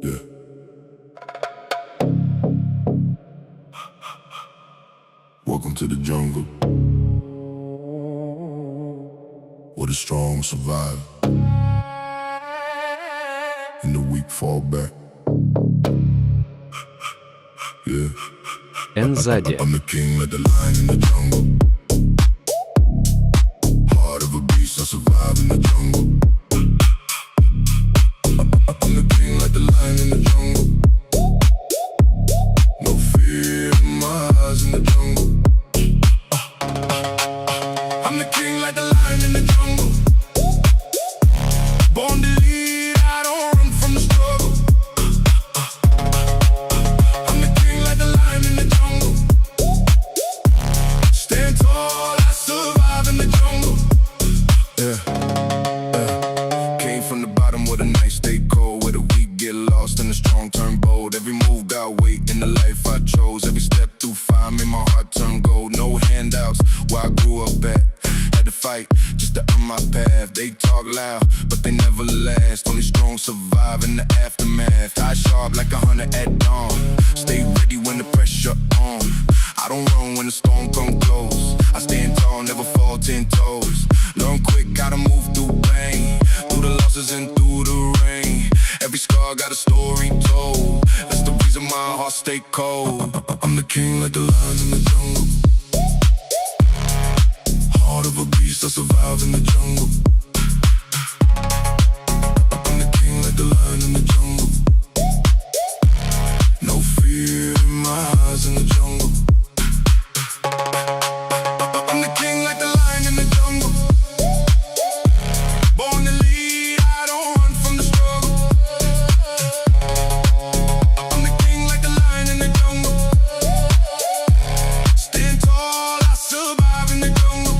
Yeah. Welcome to the jungle, where the strong survive and the weak fall back. Yeah. Nzade. I'm the king like the lion in the jungle. Heart of a beast, I survive in the jungle. I'm the king like the lion in the jungle. No fear in my eyes in the jungle. I'm the king like the lion in the jungle. Born to lead, I don't run from the struggle. I'm the king like the lion in the jungle. Stand tall, I survive in the jungle. Yeah. Came from the bottom where the night stayed cold, where the weak get lost and the strong turn bold. Every move got weight in the life I chose. Every step through fire made my heart turn gold. No handouts where I grew up at. Had to fight just to earn my path. They talk loud, but they never last. Only strong survive in the aftermath. Tie sharp like a hunter at dawn. Stay ready when the pressure on. I don't run when the storm come close. I stand tall, never fall 10 toes. Learn quick how to move through pain, through the losses and through the rain. Every scar got a story told. That's the reason my heart stay cold. I'm the king like the lion in the jungle. Heart of a beast, I survive in the jungle. I'm the king like the lion in the jungle. No fear in my eyes in the jungle. I'm the king like the lion in the jungle. Born to lead, I don't run from the struggle. I'm the king like the lion in the jungle. Stand tall, I survive in the jungle.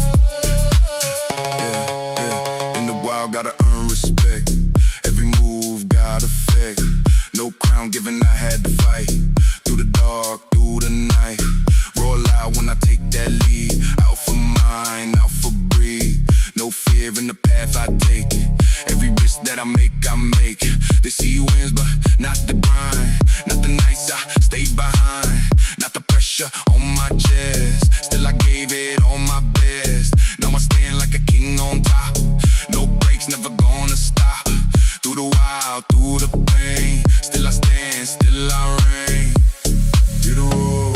Yeah. In the wild, gotta earn respect. Every move got effect. No crown given, I had to fight. Through the dark, through the night. Roar loud when I take that lead. Out for mine, out for breed. No fear in the path I take. Every risk that I make, I make. They see you wins, but not the grind. Not the nights I stay behind. Not the pressure on my chest. Still I gave it all my best. Now I stand like a king on top. No breaks, never gonna stop. Through the wild, through the pain. Still I stand, still I reign. Get a roll.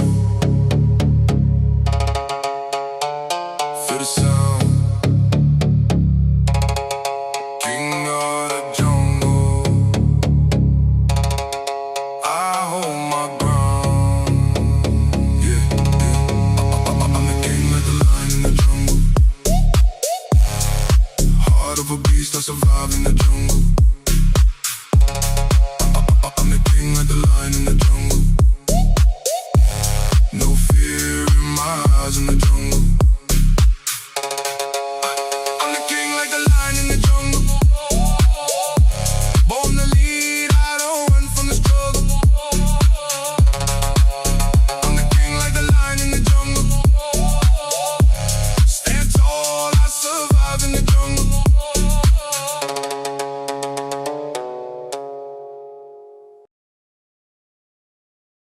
Feel the sound. King of the jungle. I hold my ground. Yeah. I'm the king like the lion in the jungle. Heart of a beast, I survive in the jungle. I'm the king like the lion in the jungle.